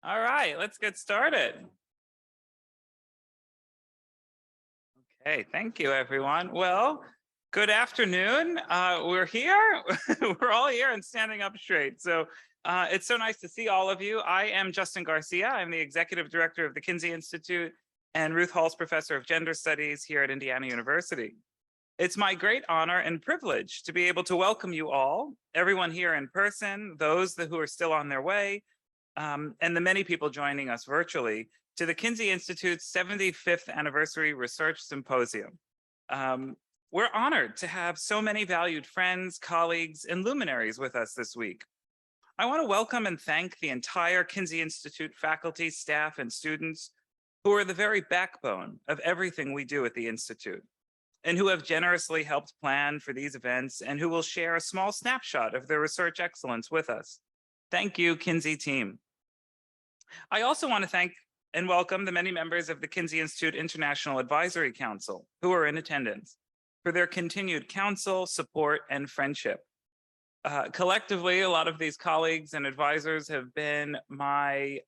All right, let's get started. Okay, thank you, everyone. Well, good afternoon. We're here. We're all here and standing up straight. So it's so nice to see all of you. I am Justin Garcia. I'm the executive director of the Kinsey Institute and Ruth Hall's professor of gender studies here at Indiana University. It's my great honor and privilege to be able to welcome you all, everyone here in person, those who are still on their way, and the many people joining us virtually to the Kinsey Institute's 75th Anniversary Research Symposium. We're honored to have so many valued friends, colleagues, and luminaries with us this week. I want to welcome and thank the entire Kinsey Institute faculty, staff, and students who are the very backbone of everything we do at the Institute, and who have generously helped plan for these events and who will share a small snapshot of their research excellence with us. Thank you, Kinsey team. I also want to thank and welcome the many members of the Kinsey Institute International Advisory Council who are in attendance for their continued counsel, support, and friendship. Collectively, a lot of these colleagues and advisors have been my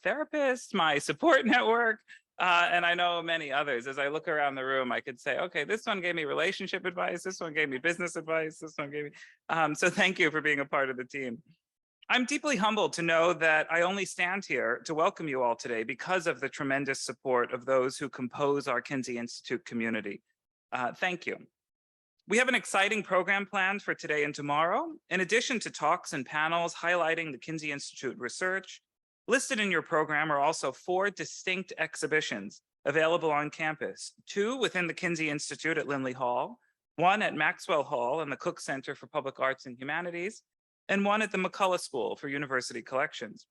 therapist, my support network, and I know many others. As I look around the room, I could say, okay, this one gave me relationship advice, this one gave me business advice, this one gave me, so thank you for being a part of the team. I'm deeply humbled to know that I only stand here to welcome you all today because of the tremendous support of those who compose our Kinsey Institute community. Thank you. We have an exciting program planned for today and tomorrow. In addition to talks and panels highlighting the Kinsey Institute research, listed in your program are also 4 distinct exhibitions available on campus, 2 within the Kinsey Institute at Lindley Hall, 1 at Maxwell Hall and the Cook Center for Public Arts and Humanities, and 1 at the McCullough School for University Collections.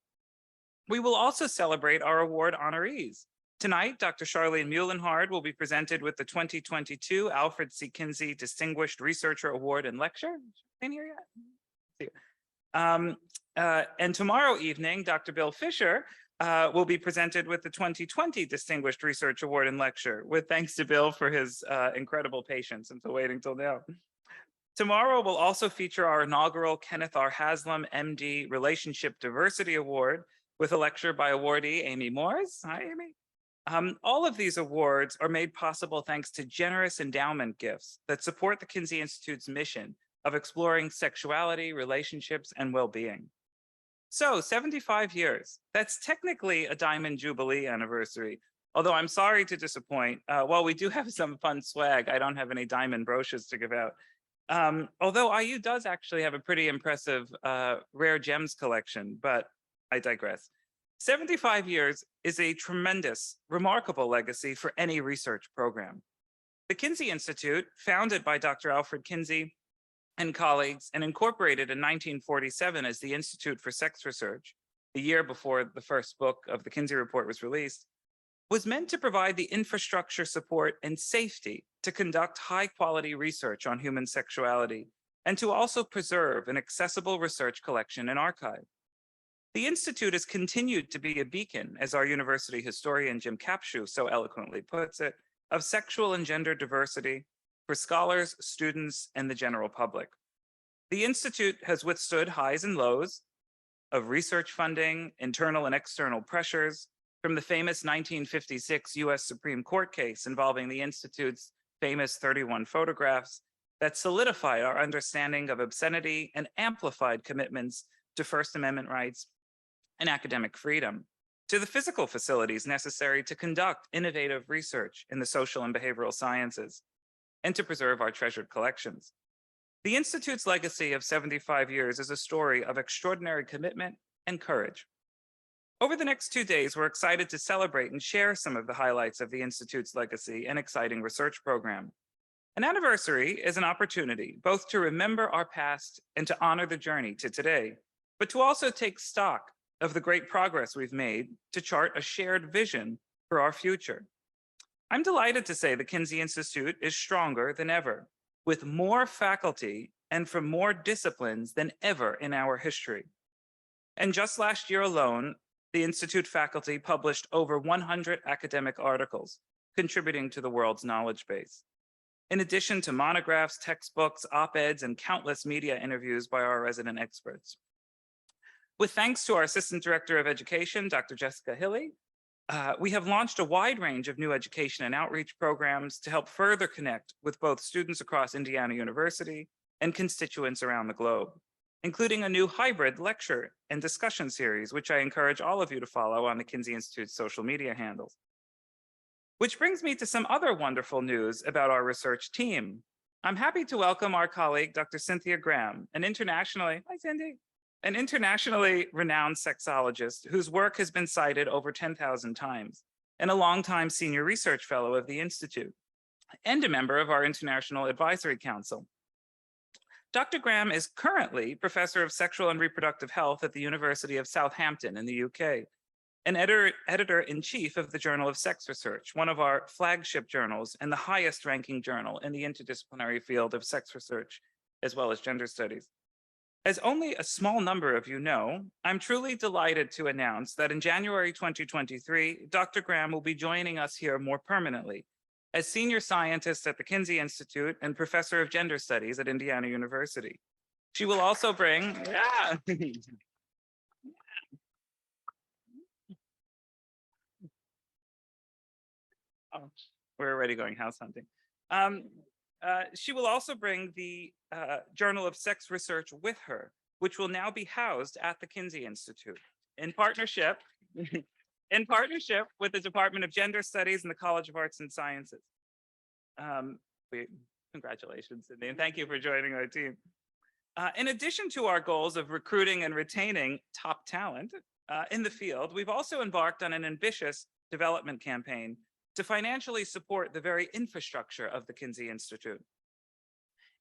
We will also celebrate our award honorees. Tonight, Dr. Charlene Muhlenhard will be presented with the 2022 Alfred C. Kinsey Distinguished Researcher Award and Lecture. In here yet? And tomorrow evening, Dr. Bill Fisher will be presented with the 2020 Distinguished Research Award and Lecture, with thanks to Bill for his incredible patience until waiting till now. Tomorrow will also feature our inaugural Kenneth R. Haslam, MD, Relationship Diversity Award with a lecture by awardee Amy Moores. Hi, Amy. All of these awards are made possible thanks to generous endowment gifts that support the Kinsey Institute's mission of exploring sexuality, relationships, and well-being. So 75 years, that's technically a Diamond Jubilee anniversary, although I'm sorry to disappoint. While we do have some fun swag, I don't have any diamond broches to give out. Although IU does actually have a pretty impressive rare gems collection, but I digress. 75 years is a tremendous, remarkable legacy for any research program. The Kinsey Institute, founded by Dr. Alfred Kinsey and colleagues and incorporated in 1947 as the Institute for Sex Research, the year before the first book of the Kinsey Report was released, was meant to provide the infrastructure, support, and safety to conduct high-quality research on human sexuality and to also preserve an accessible research collection and archive. The Institute has continued to be a beacon, as our university historian Jim Capshew so eloquently puts it, of sexual and gender diversity for scholars, students, and the general public. The Institute has withstood highs and lows of research funding, internal and external pressures, from the famous 1956 US Supreme Court case involving the Institute's famous 31 photographs that solidified our understanding of obscenity and amplified commitments to First Amendment rights and academic freedom, to the physical facilities necessary to conduct innovative research in the social and behavioral sciences, and to preserve our treasured collections. The Institute's legacy of 75 years is a story of extraordinary commitment and courage. Over the next 2 days, we're excited to celebrate and share some of the highlights of the Institute's legacy and exciting research program. An anniversary is an opportunity both to remember our past and to honor the journey to today, but to also take stock of the great progress we've made to chart a shared vision for our future. I'm delighted to say the Kinsey Institute is stronger than ever, with more faculty and from more disciplines than ever in our history. And just last year alone, the Institute faculty published over 100 academic articles, contributing to the world's knowledge base. In addition to monographs, textbooks, op-eds, and countless media interviews by our resident experts. With thanks to our Assistant Director of Education, Dr. Jessica Hilly, we have launched a wide range of new education and outreach programs to help further connect with both students across Indiana University and constituents around the globe, including a new hybrid lecture and discussion series, which I encourage all of you to follow on the Kinsey Institute's social media handles. Which brings me to some other wonderful news about our research team. I'm happy to welcome our colleague, Dr. Cynthia Graham, an internationally renowned sexologist whose work has been cited over 10,000 times, and a longtime senior research fellow of the Institute, and a member of our International Advisory Council. Dr. Graham is currently Professor of Sexual and Reproductive Health at the University of Southampton in the UK, an editor-in-chief of the Journal of Sex Research, one of our flagship journals and the highest-ranking journal in the interdisciplinary field of sex research, as well as gender studies. As only a small number of you know, I'm truly delighted to announce that in January 2023, Dr. Graham will be joining us here more permanently as senior scientist at the Kinsey Institute and professor of gender studies at Indiana University. She will also bring, Oh, we're already going house hunting. She will also bring the Journal of Sex Research with her, which will now be housed at the Kinsey Institute in partnership with the Department of Gender Studies and the College of Arts and Sciences. Congratulations, Sydney, and thank you for joining our team. In addition to our goals of recruiting and retaining top talent in the field, we've also embarked on an ambitious development campaign to financially support the very infrastructure of the Kinsey Institute.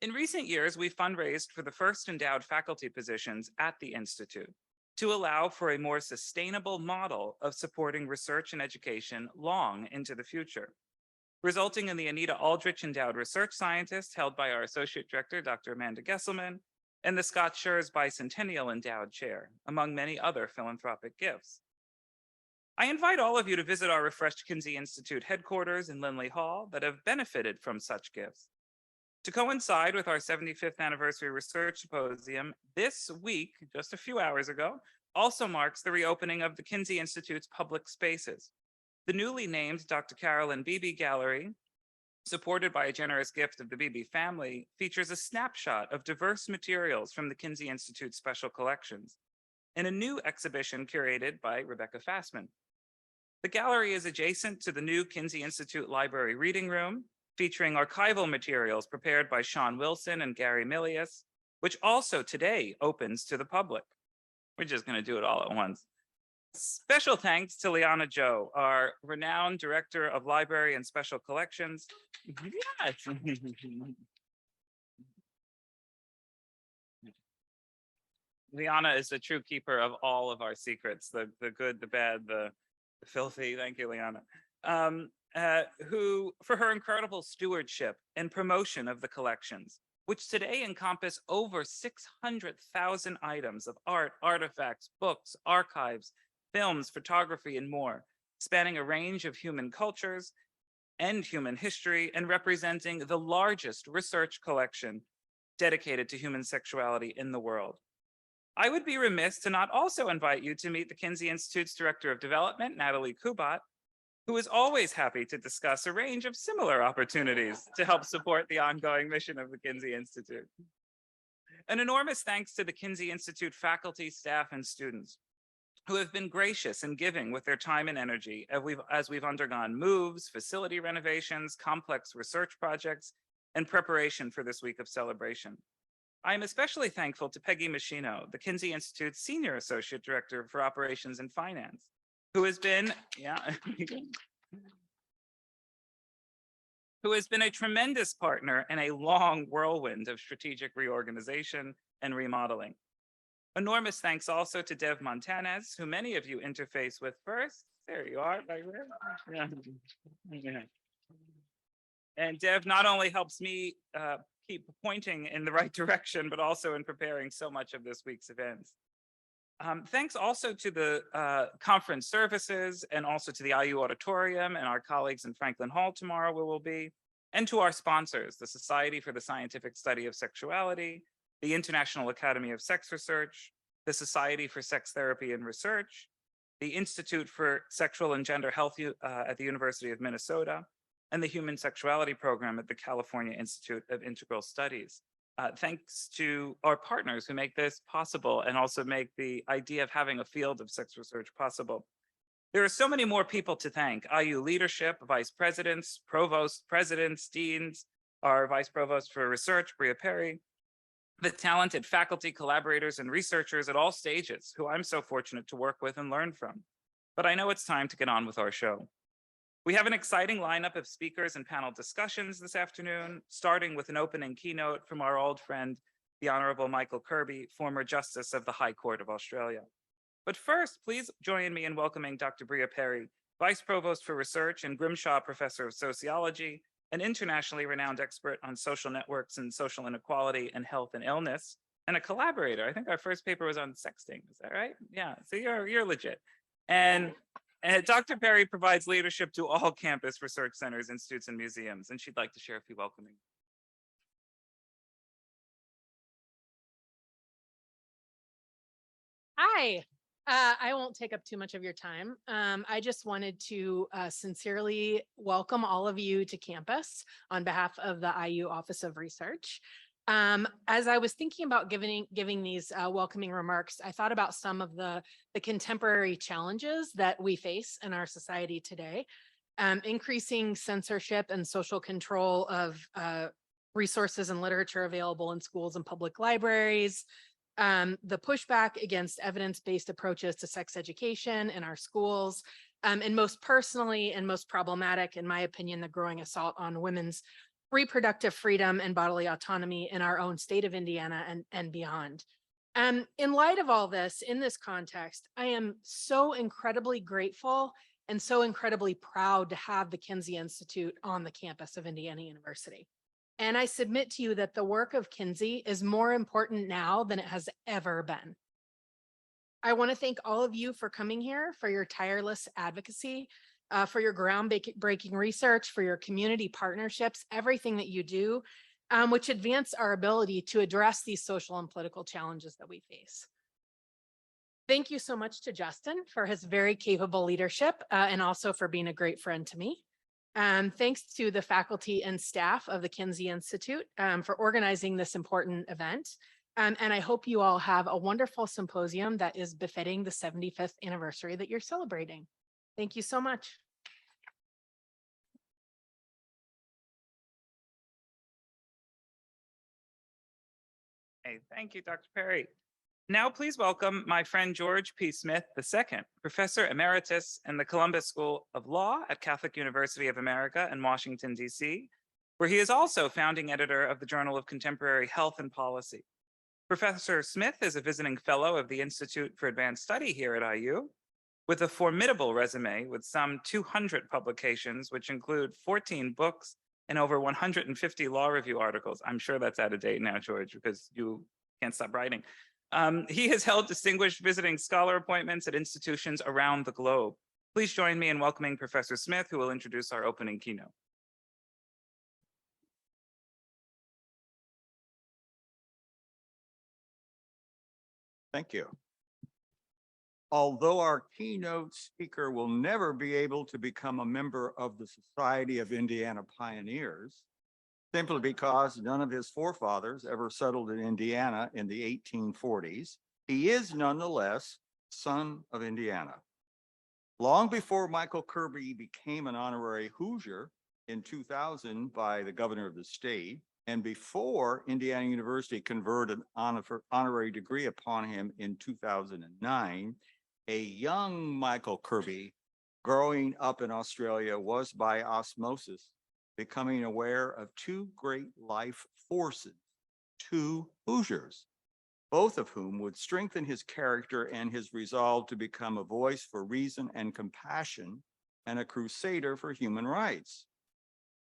In recent years, we fundraised for the first endowed faculty positions at the Institute to allow for a more sustainable model of supporting research and education long into the future, resulting in the Anita Aldrich Endowed Research Scientist held by our Associate Director, Dr. Amanda Gesselman, and the Scott Schurz Bicentennial Endowed Chair, among many other philanthropic gifts. I invite all of you to visit our refreshed Kinsey Institute headquarters in Linley Hall that have benefited from such gifts. To coincide with our 75th Anniversary Research Symposium, this week, just a few hours ago, also marks the reopening of the Kinsey Institute's public spaces. The newly named Dr. Carolyn Beebe Gallery, supported by a generous gift of the Beebe family, features a snapshot of diverse materials from the Kinsey Institute's special collections in a new exhibition curated by Rebecca Fassman. The gallery is adjacent to the new Kinsey Institute Library Reading Room, featuring archival materials prepared by Sean Wilson and Gary Milius, which also today opens to the public. We're just going to do it all at once. Special thanks to Liana Joe, our renowned Director of Library and Special Collections. Yes. Liana is the true keeper of all of our secrets, the good, the bad, the filthy. Thank you, Liana. Who, for her incredible stewardship and promotion of the collections, which today encompass over 600,000 items of art, artifacts, books, archives, films, photography, and more, spanning a range of human cultures and human history, and representing the largest research collection dedicated to human sexuality in the world. I would be remiss to not also invite you to meet the Kinsey Institute's Director of Development, Natalie Kubat, who is always happy to discuss a range of similar opportunities to help support the ongoing mission of the Kinsey Institute. An enormous thanks to the Kinsey Institute faculty, staff, and students who have been gracious and giving with their time and energy as we've undergone moves, facility renovations, complex research projects, and preparation for this week of celebration. I am especially thankful to Peggy Machino, the Kinsey Institute's Senior Associate Director for Operations and Finance, who has been a tremendous partner in a long whirlwind of strategic reorganization and remodeling. Enormous thanks also to Dev Montanez, who many of you interface with first. There you are, right there. Yeah. And Dev not only helps me keep pointing in the right direction, but also in preparing so much of this week's events. Thanks also to the conference services and also to the IU Auditorium and our colleagues in Franklin Hall tomorrow where we'll be, and to our sponsors, the Society for the Scientific Study of Sexuality, the International Academy of Sex Research, the Society for Sex Therapy and Research, the Institute for Sexual and Gender Health at the University of Minnesota, and the Human Sexuality Program at the California Institute of Integral Studies. Thanks to our partners who make this possible and also make the idea of having a field of sex research possible. There are so many more people to thank: IU leadership, vice presidents, provosts, presidents, deans, our vice provost for research, Brea Perry, the talented faculty, collaborators, and researchers at all stages who I'm so fortunate to work with and learn from. But I know it's time to get on with our show. We have an exciting lineup of speakers and panel discussions this afternoon, starting with an opening keynote from our old friend, the Honorable Michael Kirby, former Justice of the High Court of Australia. But first, please join me in welcoming Dr. Brea Perry, Vice Provost for Research and Grimshaw Professor of Sociology, an internationally renowned expert on social networks and social inequality and health and illness, and a collaborator. I think our first paper was on sexting. Is that right? Yeah, so you're legit. And Dr. Perry provides leadership to all campus research centers, institutes, and museums, and she'd like to share a few welcoming. Hi. I won't take up too much of your time. I just wanted to sincerely welcome all of you to campus on behalf of the IU Office of Research. As I was thinking about giving these welcoming remarks, I thought about some of the contemporary challenges that we face in our society today. Increasing censorship and social control of resources and literature available in schools and public libraries, the pushback against evidence-based approaches to sex education in our schools, and most personally and most problematic, in my opinion, the growing assault on women's reproductive freedom and bodily autonomy in our own state of Indiana and beyond. In light of all this, in this context, I am so incredibly grateful and so incredibly proud to have the Kinsey Institute on the campus of Indiana University. And I submit to you that the work of Kinsey is more important now than it has ever been. I want to thank all of you for coming here, for your tireless advocacy, for your groundbreaking research, for your community partnerships, everything that you do, which advance our ability to address these social and political challenges that we face. Thank you so much to Justin for his very capable leadership and also for being a great friend to me. Thanks to the faculty and staff of the Kinsey Institute for organizing this important event. And I hope you all have a wonderful symposium that is befitting the 75th anniversary that you're celebrating. Thank you so much. Hey, thank you, Dr. Perry. Now, please welcome my friend George P. Smith II, Professor Emeritus in the Columbus School of Law at Catholic University of America in Washington, D.C., where he is also founding editor of the Journal of Contemporary Health and Policy. Professor Smith is a visiting fellow of the Institute for Advanced Study here at IU, with a formidable resume with some 200 publications, which include 14 books and over 150 law review articles. I'm sure that's out of date now, George, because you can't stop writing. He has held distinguished visiting scholar appointments at institutions around the globe. Please join me in welcoming Professor Smith, who will introduce our opening keynote. Thank you. Although our keynote speaker will never be able to become a member of the Society of Indiana Pioneers, simply because none of his forefathers ever settled in Indiana in the 1840s, he is nonetheless son of Indiana. Long before Michael Kirby became an honorary Hoosier in 2000 by the governor of the state, and before Indiana University conferred an honorary degree upon him in 2009, a young Michael Kirby growing up in Australia was by osmosis becoming aware of two great life forces, two Hoosiers, both of whom would strengthen his character and his resolve to become a voice for reason and compassion and a crusader for human rights.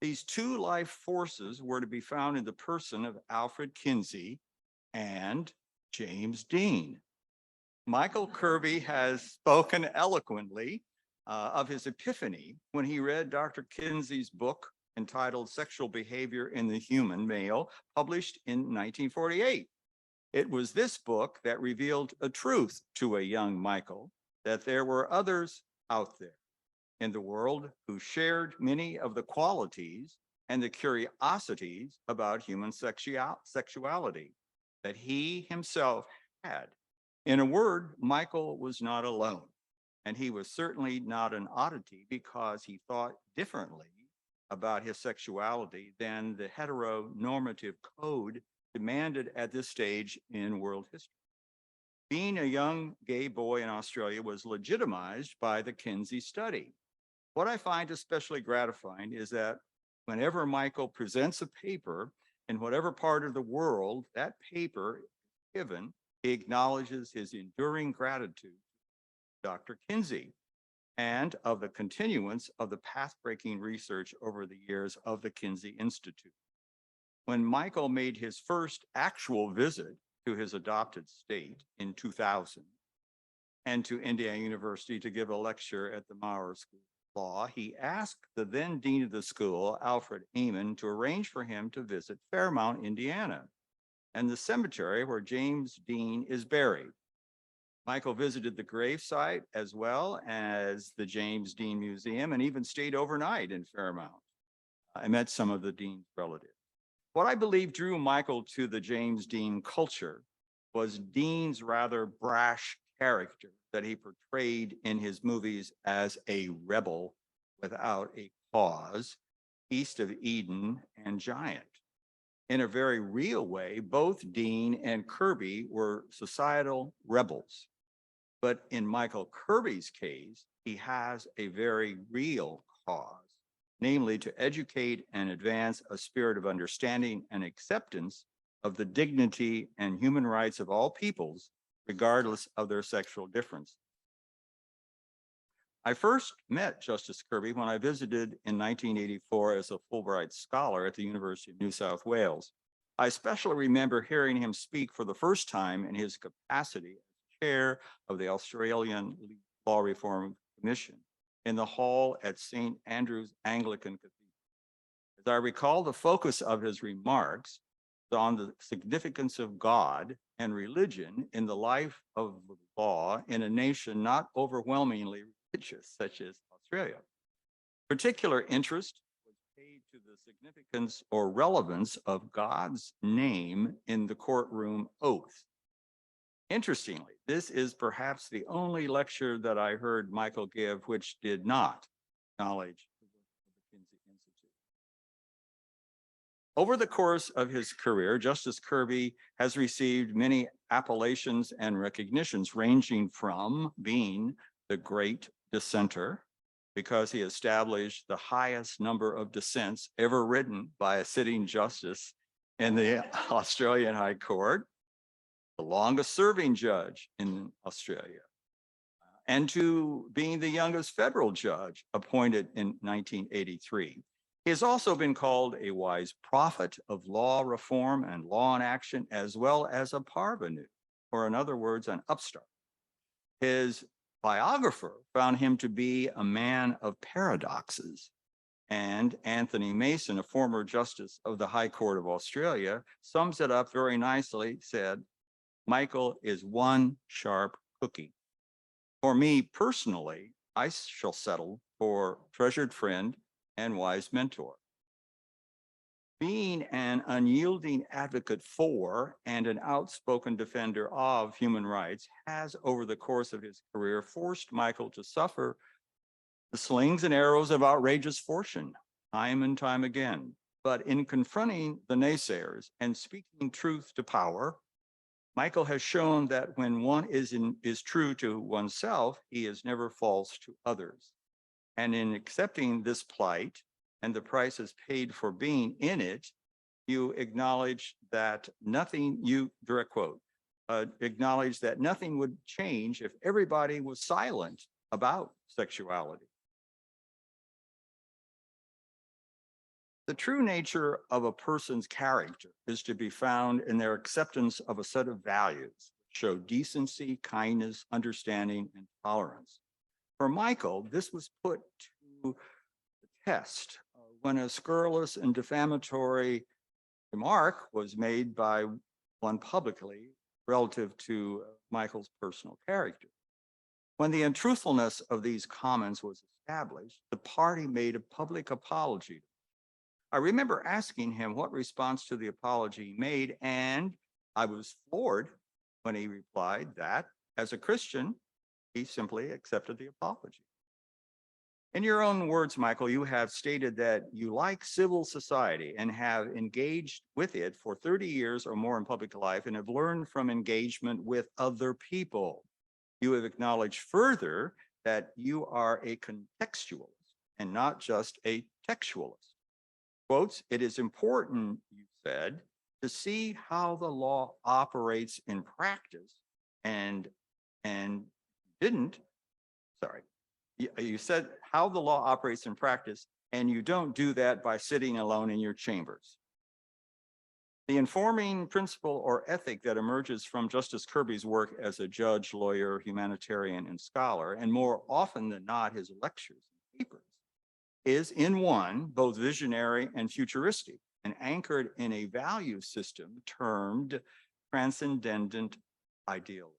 These two life forces were to be found in the person of Alfred Kinsey and James Dean. Michael Kirby has spoken eloquently of his epiphany when he read Dr. Kinsey's book entitled Sexual Behavior in the Human Male, published in 1948. It was this book that revealed a truth to a young Michael, that there were others out there in the world who shared many of the qualities and the curiosities about human sexuality that he himself had. In a word, Michael was not alone, and he was certainly not an oddity because he thought differently about his sexuality than the heteronormative code demanded at this stage in world history. Being a young gay boy in Australia was legitimized by the Kinsey study. What I find especially gratifying is that whenever Michael presents a paper in whatever part of the world that paper is given, he acknowledges his enduring gratitude to Dr. Kinsey and of the continuance of the path-breaking research over the years of the Kinsey Institute. When Michael made his first actual visit to his adopted state in 2000 and to Indiana University to give a lecture at the Maurer School of Law, he asked the then dean of the school, Alfred Amon, to arrange for him to visit Fairmount, Indiana, and the cemetery where James Dean is buried. Michael visited the gravesite as well as the James Dean Museum and even stayed overnight in Fairmount. I met some of the dean's relatives. What I believe drew Michael to the James Dean culture was Dean's rather brash character that he portrayed in his movies as a rebel without a cause, East of Eden and Giant. In a very real way, both Dean and Kirby were societal rebels. But in Michael Kirby's case, he has a very real cause, namely to educate and advance a spirit of understanding and acceptance of the dignity and human rights of all peoples, regardless of their sexual difference. I first met Justice Kirby when I visited in 1984 as a Fulbright scholar at the University of New South Wales. I especially remember hearing him speak for the first time in his capacity as chair of the Australian Law Reform Commission in the hall at St. Andrew's Anglican Cathedral. As I recall, the focus of his remarks was on the significance of God and religion in the life of the law in a nation not overwhelmingly religious, such as Australia. Particular interest was paid to the significance or relevance of God's name in the courtroom oath. Interestingly, this is perhaps the only lecture that I heard Michael give which did not acknowledge the work of the Kinsey Institute. Over the course of his career, Justice Kirby has received many appellations and recognitions, ranging from being the great dissenter, because he established the highest number of dissents ever written by a sitting justice in the Australian High Court, the longest serving judge in Australia, and to being the youngest federal judge appointed in 1983. He has also been called a wise prophet of law reform and law in action, as well as a parvenu, or in other words, an upstart. His biographer found him to be a man of paradoxes. And Anthony Mason, a former justice of the High Court of Australia, sums it up very nicely, said, Michael is one sharp cookie. For me personally, I shall settle for treasured friend and wise mentor. Being an unyielding advocate for and an outspoken defender of human rights has, over the course of his career, forced Michael to suffer the slings and arrows of outrageous fortune, time and time again. But in confronting the naysayers and speaking truth to power, Michael has shown that when one is true to oneself, he is never false to others. And in accepting this plight and the prices paid for being in it, you acknowledge that nothing, direct quote, acknowledge that nothing would change if everybody was silent about sexuality. The true nature of a person's character is to be found in their acceptance of a set of values that show decency, kindness, understanding, and tolerance. For Michael, this was put to the test when a scurrilous and defamatory remark was made by one publicly relative to Michael's personal character. When the untruthfulness of these comments was established, the party made a public apology. I remember asking him what response to the apology he made, and I was floored when he replied that, as a Christian, he simply accepted the apology. In your own words, Michael, you have stated that you like civil society and have engaged with it for 30 years or more in public life and have learned from engagement with other people. You have acknowledged further that you are a contextualist and not just a textualist. Quotes, it is important, you said, to see how the law operates in practice and didn't, sorry, you said how the law operates in practice, and you don't do that by sitting alone in your chambers. The informing principle or ethic that emerges from Justice Kirby's work as a judge, lawyer, humanitarian, and scholar, and more often than not his lectures and papers, is in one, both visionary and futuristic, and anchored in a value system termed transcendent idealism.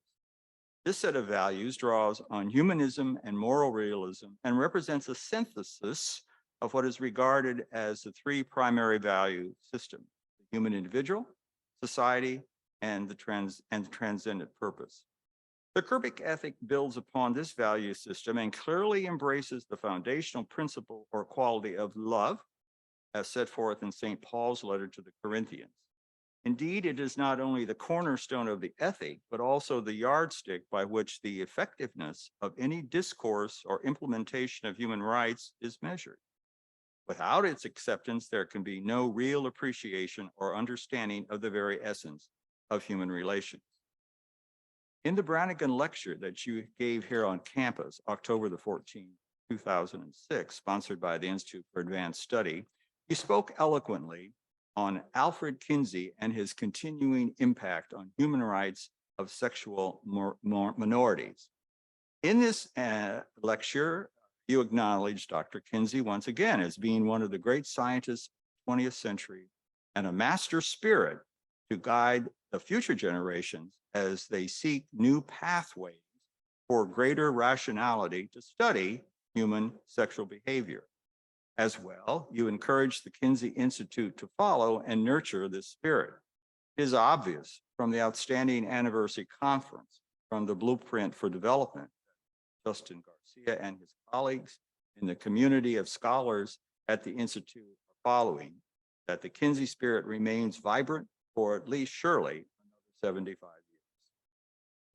This set of values draws on humanism and moral realism and represents a synthesis of what is regarded as the three primary value systems: the human individual, society, and the transcendent purpose. The Kirby ethic builds upon this value system and clearly embraces the foundational principle or quality of love, as set forth in St. Paul's letter to the Corinthians. Indeed, it is not only the cornerstone of the ethic, but also the yardstick by which the effectiveness of any discourse or implementation of human rights is measured. Without its acceptance, there can be no real appreciation or understanding of the very essence of human relations. In the Brannigan lecture that you gave here on campus, October the 14th, 2006, sponsored by the Institute for Advanced Study, you spoke eloquently on Alfred Kinsey and his continuing impact on human rights of sexual minorities. In this lecture, you acknowledged Dr. Kinsey once again as being one of the great scientists of the 20th century and a master spirit to guide the future generations as they seek new pathways for greater rationality to study human sexual behavior. As well, you encourage the Kinsey Institute to follow and nurture this spirit. It is obvious from the outstanding anniversary conference, from the Blueprint for Development, Justin Garcia and his colleagues in the community of scholars at the Institute are following, that the Kinsey spirit remains vibrant for at least surely another 75 years.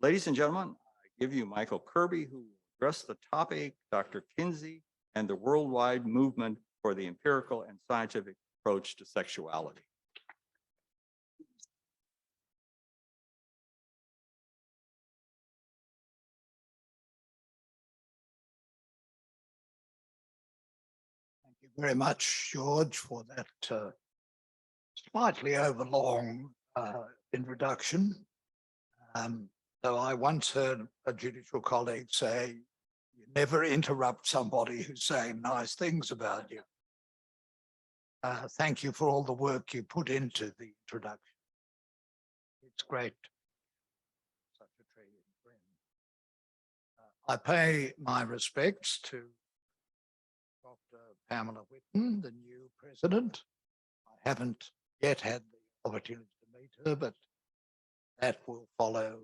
Ladies and gentlemen, I give you Michael Kirby, who will address the topic, Dr. Kinsey and the worldwide movement for the empirical and scientific approach to sexuality. Thank you very much, George, for that slightly overlong introduction. Though I once heard a judicial colleague say, you never interrupt somebody who's saying nice things about you. Thank you for all the work you put into the introduction. It's great. Such a treasured friend. I pay my respects to Dr. Pamela Whitten, the new president. I haven't yet had the opportunity to meet her, but that will follow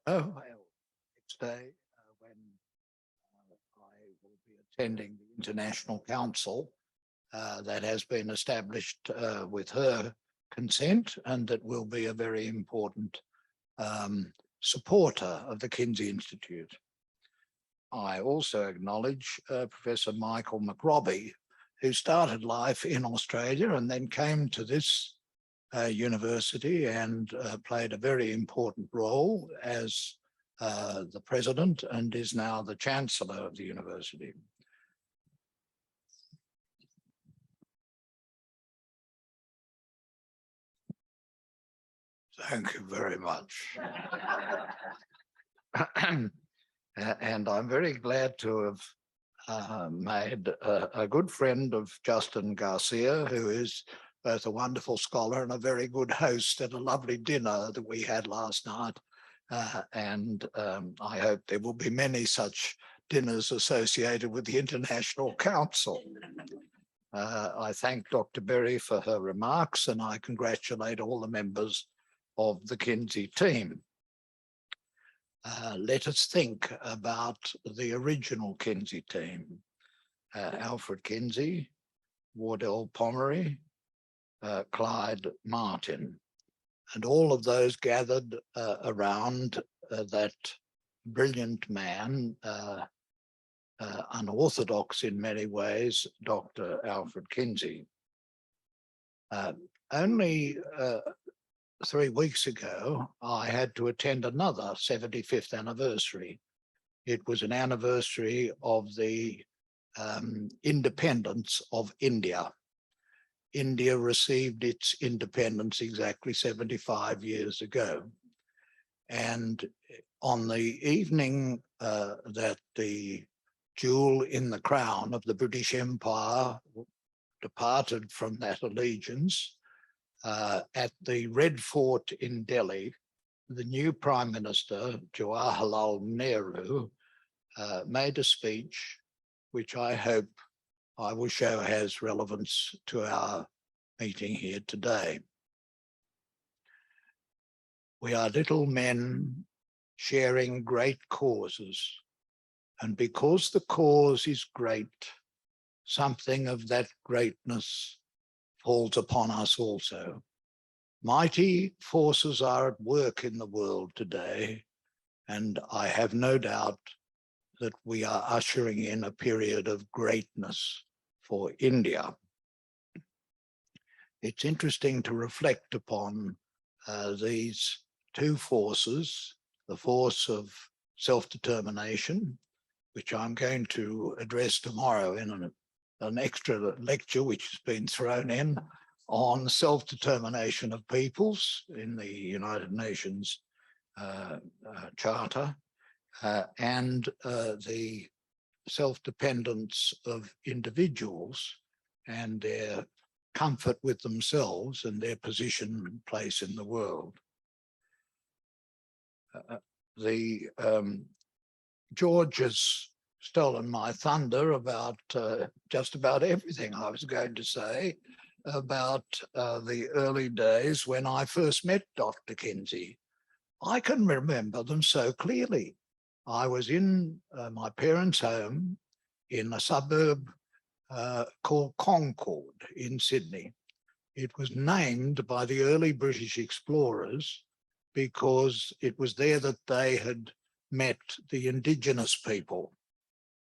next day when I will be attending the International Council that has been established with her consent, and that will be a very important supporter of the Kinsey Institute. I also acknowledge Professor Michael McRobbie, who started life in Australia and then came to this university and played a very important role as the president and is now the chancellor of the university. Thank you very much. And I'm very glad to have made a good friend of Justin Garcia, who is both a wonderful scholar and a very good host at a lovely dinner that we had last night and I hope there will be many such dinners associated with the International Council. I thank Dr. Brea for her remarks, and I congratulate all the members of the Kinsey team. Let us think about the original Kinsey team. Alfred Kinsey, Wardell Pomeroy, Clyde Martin, and all of those gathered around that brilliant man, unorthodox in many ways, Dr. Alfred Kinsey. Only 3 weeks ago, I had to attend another 75th anniversary. It was an anniversary of the independence of India. India received its independence exactly 75 years ago. And on the evening that the jewel in the crown of the British Empire departed from that allegiance, at the Red Fort in Delhi, the new Prime Minister, Jawaharlal Nehru, made a speech which I hope I will show has relevance to our meeting here today. We are little men sharing great causes, and because the cause is great, something of that greatness falls upon us also. Mighty forces are at work in the world today, and I have no doubt that we are ushering in a period of greatness for India. It's interesting to reflect upon these two forces, the force of self-determination, which I'm going to address tomorrow in an extra lecture which has been thrown in on self-determination of peoples in the United Nations Charter, and the self-dependence of individuals and their comfort with themselves and their position and place in the world. George has stolen my thunder about just about everything I was going to say about the early days when I first met Dr. Kinsey. I can remember them so clearly. I was in my parents' home in a suburb called Concord in Sydney. It was named by the early British explorers because it was there that they had met the indigenous people.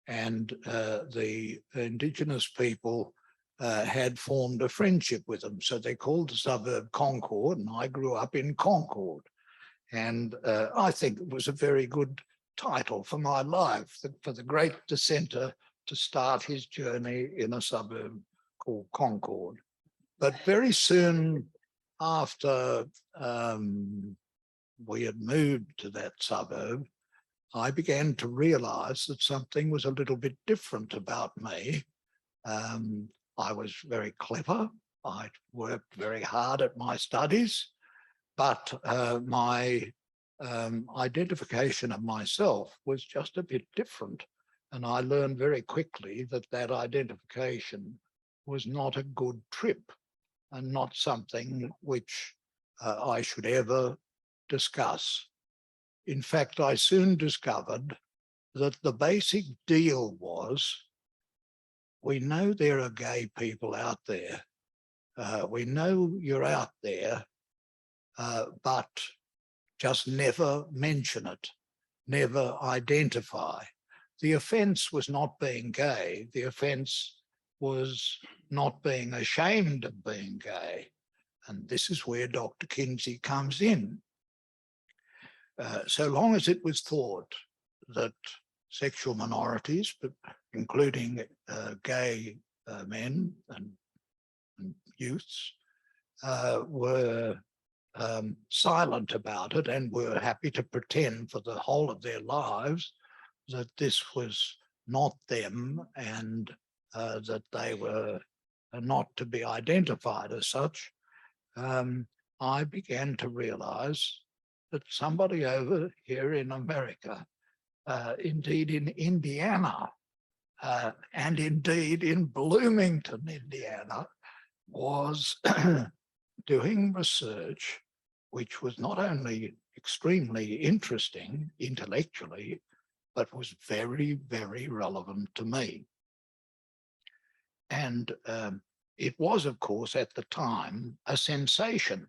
And the indigenous people had formed a friendship with them. So they called the suburb Concord, and I grew up in Concord. And I think it was a very good title for my life, for the great dissenter to start his journey in a suburb called Concord. But very soon after we had moved to that suburb, I began to realize that something was a little bit different about me. I was very clever. I worked very hard at my studies, but my identification of myself was just a bit different. And I learned very quickly that that identification was not a good trip and not something which I should ever discuss. In fact, I soon discovered that the basic deal was, we know there are gay people out there. We know you're out there, but just never mention it, never identify. The offense was not being gay. The offense was not being ashamed of being gay. And this is where Dr. Kinsey comes in. So long as it was thought that sexual minorities, but including gay men and youths, were silent about it and were happy to pretend for the whole of their lives that this was not them and that they were not to be identified as such, I began to realize that somebody over here in America, indeed in Indiana, and indeed in Bloomington, Indiana, was doing research which was not only extremely interesting intellectually, but was very, very relevant to me. And it was, of course, at the time, a sensation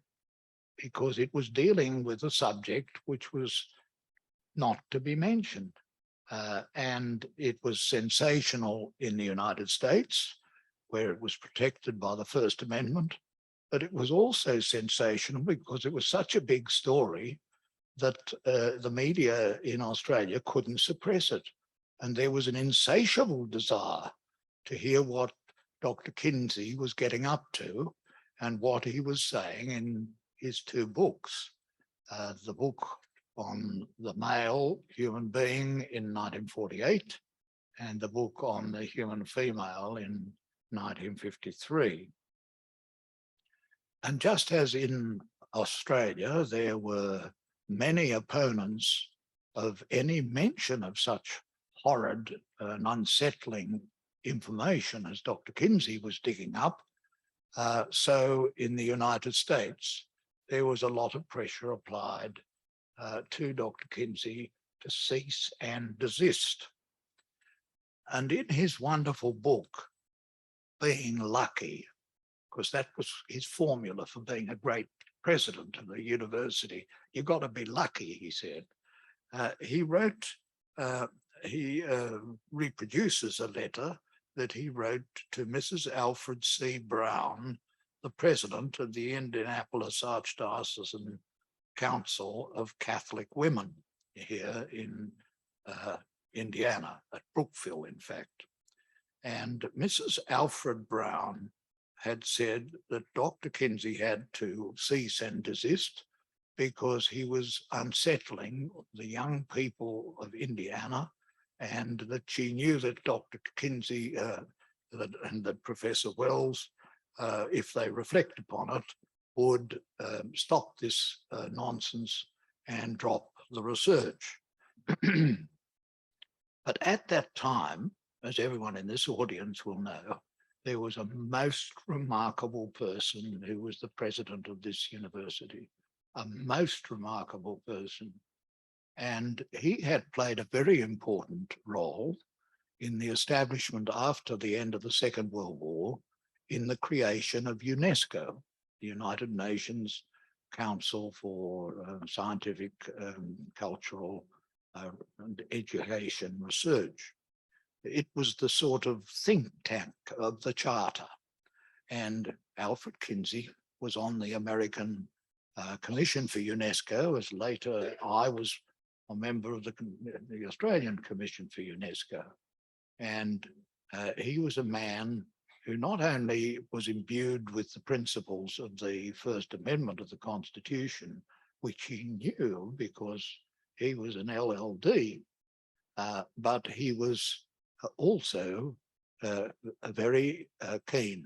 because it was dealing with a subject which was not to be mentioned. And it was sensational in the United States, where it was protected by the First Amendment, but it was also sensational because it was such a big story that the media in Australia couldn't suppress it. And there was an insatiable desire to hear what Dr. Kinsey was getting up to and what he was saying in his two books. The book on the male human being in 1948 and the book on the human female in 1953. And just as in Australia, there were many opponents of any mention of such horrid and unsettling information as Dr. Kinsey was digging up, so in the United States, there was a lot of pressure applied to Dr. Kinsey to cease and desist. And in his wonderful book, Being Lucky, because that was his formula for being a great president of the university, you've got to be lucky, he said. He wrote, he reproduces a letter that he wrote to Mrs. Alfred C. Brown, the president of the Indianapolis Archdiocesan Council of Catholic Women here in Indiana, at Brookville, in fact. And Mrs. Alfred Brown had said that Dr. Kinsey had to cease and desist because he was unsettling the young people of Indiana, and that she knew that Dr. Kinsey and that Professor Wells, if they reflect upon it, would stop this nonsense and drop the research. But at that time, as everyone in this audience will know, there was a most remarkable person who was the president of this university, a most remarkable person. And he had played a very important role in the establishment after the end of the Second World War in the creation of UNESCO, the United Nations Council for Scientific, Cultural and Education Research. It was the sort of think tank of the Charter. And Alfred Kinsey was on the American Commission for UNESCO, as later I was a member of the Australian Commission for UNESCO. And he was a man who not only was imbued with the principles of the First Amendment of the Constitution, which he knew because he was an LLD, but he was also very keen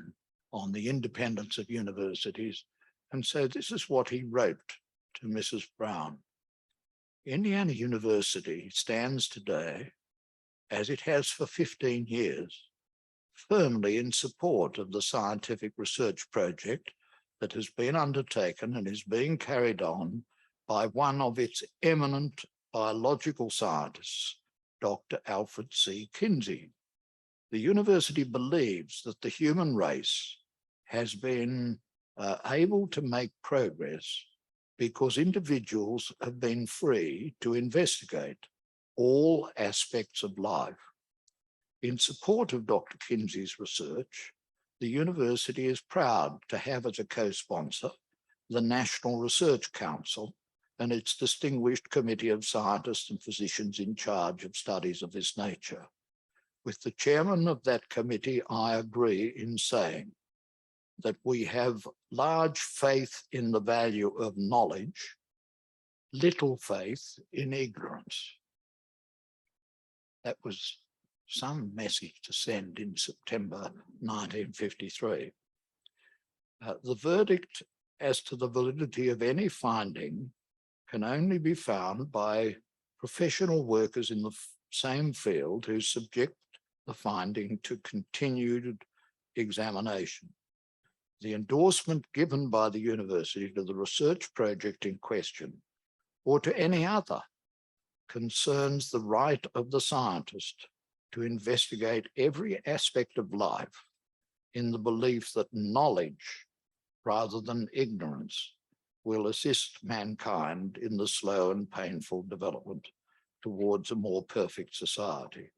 on the independence of universities. And so this is what he wrote to Mrs. Brown. Indiana University stands today, as it has for 15 years, firmly in support of the scientific research project that has been undertaken and is being carried on by one of its eminent biological scientists, Dr. Alfred C. Kinsey. The university believes that the human race has been able to make progress because individuals have been free to investigate all aspects of life. In support of Dr. Kinsey's research, the university is proud to have as a co-sponsor the National Research Council and its distinguished committee of scientists and physicians in charge of studies of this nature. With the chairman of that committee, I agree in saying that we have large faith in the value of knowledge, little faith in ignorance. That was some message to send in September 1953. The verdict as to the validity of any finding can only be found by professional workers in the same field who subject the finding to continued examination. The endorsement given by the university to the research project in question, or to any other, concerns the right of the scientist to investigate every aspect of life in the belief that knowledge, rather than ignorance, will assist mankind in the slow and painful development towards a more perfect society.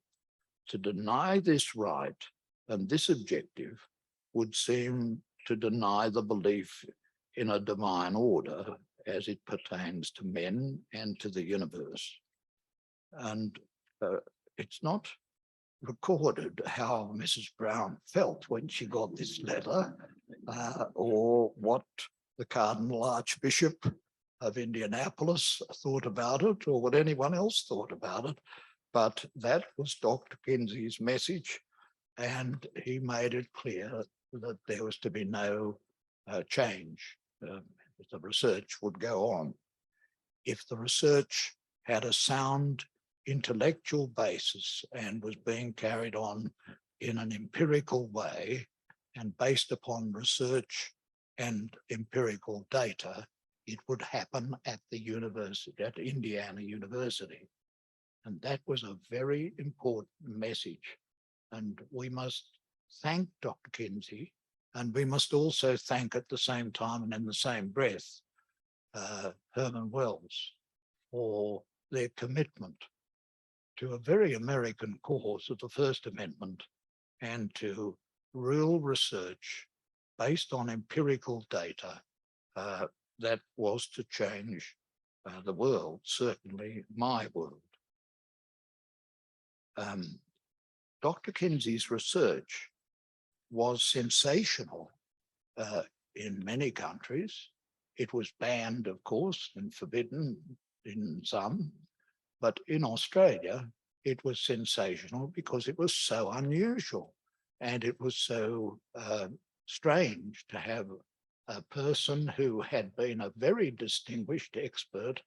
To deny this right and this objective would seem to deny the belief in a divine order as it pertains to men and to the universe. And it's not recorded how Mrs. Brown felt when she got this letter, or what the Cardinal Archbishop of Indianapolis thought about it, or what anyone else thought about it. But that was Dr. Kinsey's message, and he made it clear that there was to be no change. The research would go on. If the research had a sound intellectual basis and was being carried on in an empirical way and based upon research and empirical data, it would happen at the university, at Indiana University. And that was a very important message. And we must thank Dr. Kinsey, and we must also thank at the same time and in the same breath Herman Wells for their commitment to a very American cause of the First Amendment and to real research based on empirical data that was to change the world, certainly my world. Dr. Kinsey's research was sensational in many countries. It was banned, of course, and forbidden in some, but in Australia, it was sensational because it was so unusual and it was so strange to have a person who had been a very distinguished expert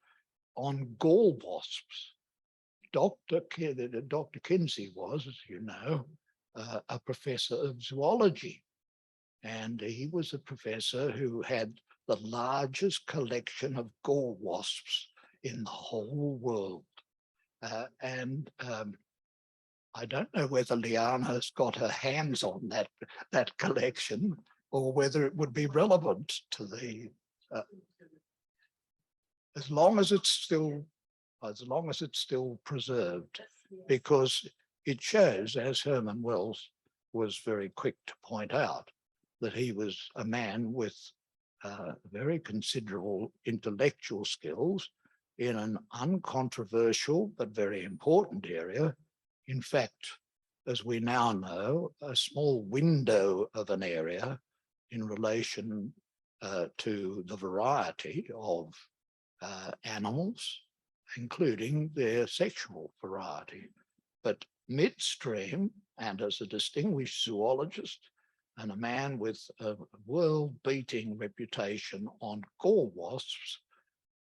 on gall wasps. Dr. Kinsey was, as you know, a professor of zoology, and he was a professor who had the largest collection of gall wasps in the whole world. I don't know whether Liana's got her hands on that collection, or whether it would be relevant to the, as long as it's still preserved, because it shows, as Herman Wells was very quick to point out, that he was a man with very considerable intellectual skills in an uncontroversial but very important area. In fact, as we now know, a small window of an area in relation to the variety of animals, including their sexual variety. But midstream, and as a distinguished zoologist and a man with a world-beating reputation on gall wasps,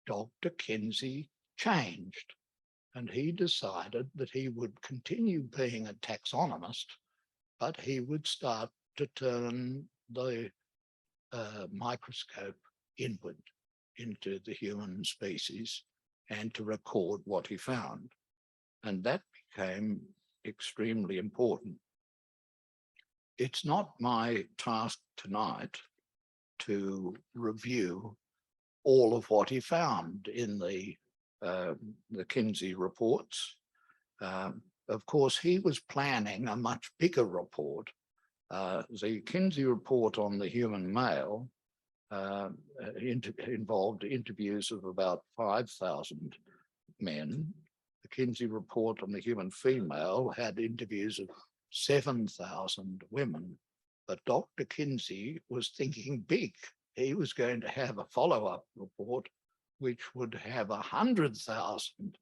Dr. Kinsey changed, and he decided that he would continue being a taxonomist, but he would start to turn the microscope inward into the human species and to record what he found. And that became extremely important. It's not my task tonight to review all of what he found in the Kinsey reports. Of course, he was planning a much bigger report. The Kinsey report on the human male involved interviews of about 5,000 men. The Kinsey report on the human female had interviews of 7,000 women. But Dr. Kinsey was thinking big. He was going to have a follow-up report which would have 100,000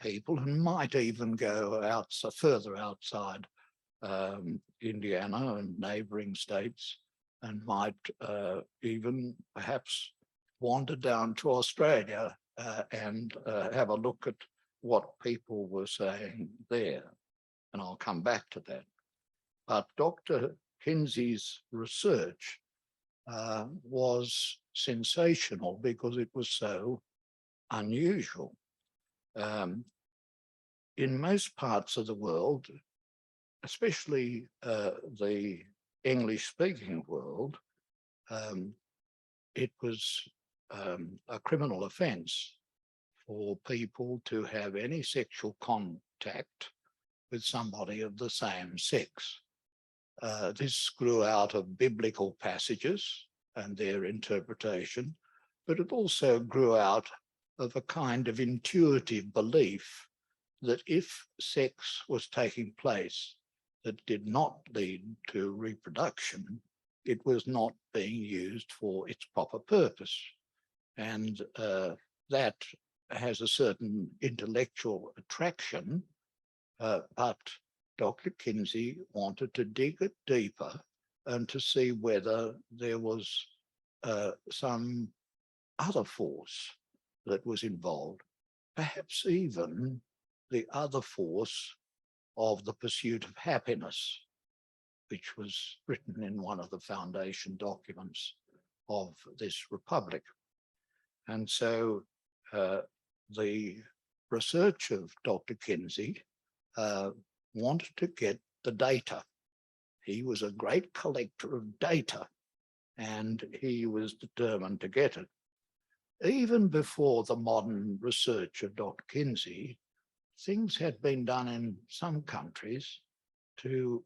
people and might even go out further outside Indiana and neighboring states, and might even perhaps wander down to Australia and have a look at what people were saying there. And I'll come back to that. But Dr. Kinsey's research was sensational because it was so unusual. In most parts of the world, especially the English-speaking world, it was a criminal offence for people to have any sexual contact with somebody of the same sex. This grew out of biblical passages and their interpretation, but it also grew out of a kind of intuitive belief that if sex was taking place that did not lead to reproduction, it was not being used for its proper purpose. And that has a certain intellectual attraction, but Dr. Kinsey wanted to dig it deeper and to see whether there was some other force that was involved, perhaps even the other force of the pursuit of happiness, which was written in one of the foundation documents of this republic. And so the research of Dr. Kinsey wanted to get the data. He was a great collector of data, and he was determined to get it. Even before the modern research of Dr. Kinsey, things had been done in some countries to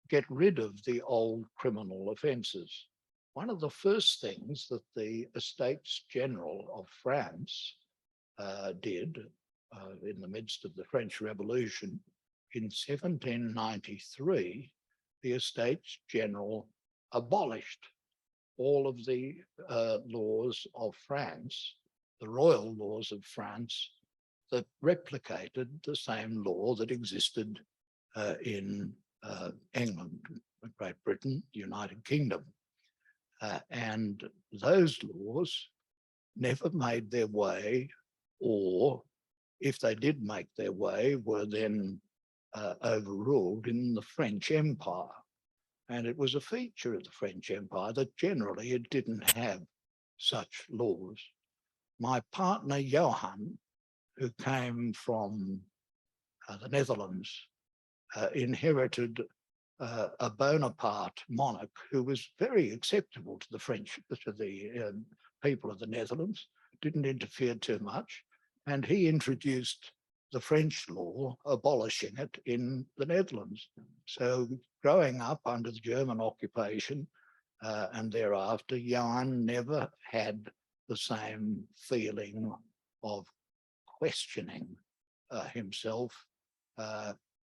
get rid of the old criminal offences. One of the first things that the Estates General of France did in the midst of the French Revolution in 1793, the Estates General abolished all of the laws of France, the royal laws of France, that replicated the same law that existed in England, Great Britain, United Kingdom. And those laws never made their way, or if they did make their way, were then overruled in the French Empire. And it was a feature of the French Empire that generally it didn't have such laws. My partner, Johan, who came from the Netherlands, inherited a Bonaparte monarch who was very acceptable to the French, to the people of the Netherlands, didn't interfere too much, and he introduced the French law abolishing it in the Netherlands. So growing up under the German occupation and thereafter, Johan never had the same feeling of questioning himself.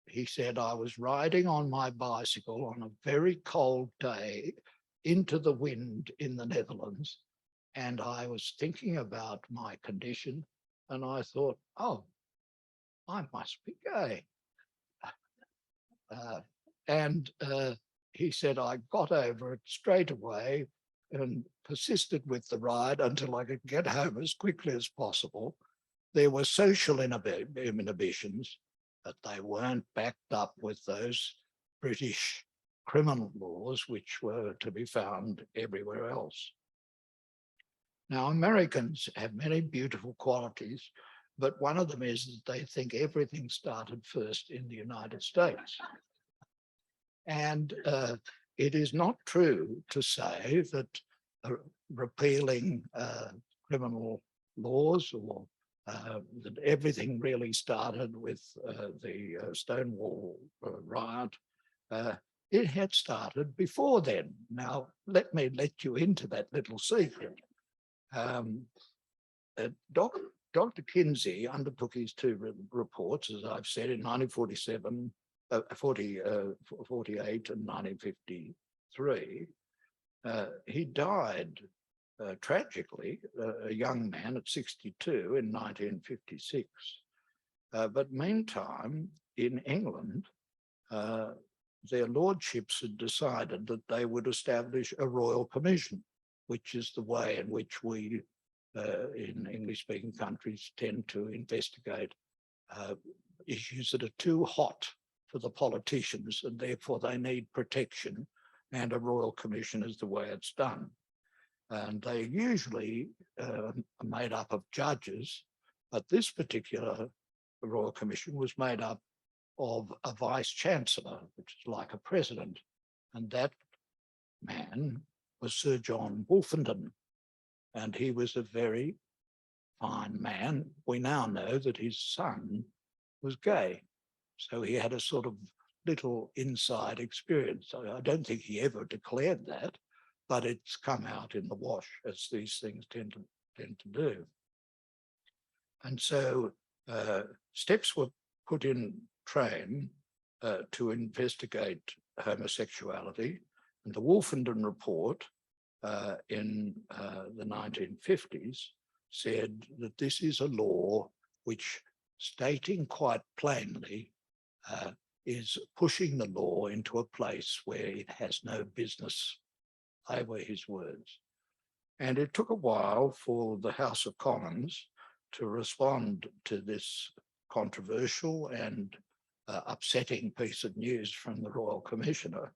He said, I was riding on my bicycle on a very cold day into the wind in the Netherlands, and I was thinking about my condition, and I thought, oh, I must be gay. And he said, I got over it straight away and persisted with the ride until I could get home as quickly as possible. There were social inhibitions, but they weren't backed up with those British criminal laws, which were to be found everywhere else. Now, Americans have many beautiful qualities, but one of them is that they think everything started first in the United States. And it is not true to say that repealing criminal laws or that everything really started with the Stonewall riot. It had started before then. Now, let me let you into that little secret. Dr. Kinsey undertook his two reports, as I've said, in 1947, 48 and 1953. He died tragically, a young man at 62 in 1956. But meantime, in England, their lordships had decided that they would establish a royal commission, which is the way in which we in English-speaking countries tend to investigate issues that are too hot for the politicians, and therefore they need protection, and a royal commission is the way it's done. And they usually are made up of judges, but this particular royal commission was made up of a vice-chancellor, which is like a president, and that man was Sir John Wolfenden, and he was a very fine man. We now know that his son was gay, so he had a sort of little inside experience. I don't think he ever declared that, but it's come out in the wash, as these things tend to do. And so steps were put in train to investigate homosexuality, and the Wolfenden report in the 1950s said that this is a law which, stating quite plainly, is pushing the law into a place where it has no business. They were his words. And it took a while for the House of Commons to respond to this controversial and upsetting piece of news from the Royal Commissioner.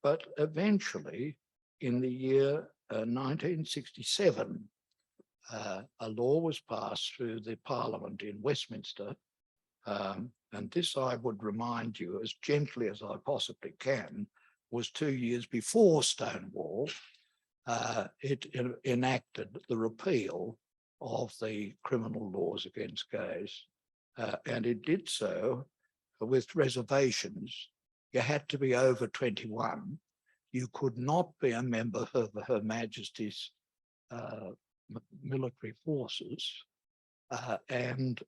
But eventually, in the year 1967, a law was passed through the Parliament in Westminster. And this, I would remind you, as gently as I possibly can, was 2 years before Stonewall. It enacted the repeal of the criminal laws against gays. And it did so with reservations. You had to be over 21. You could not be a member of Her Majesty's military forces. And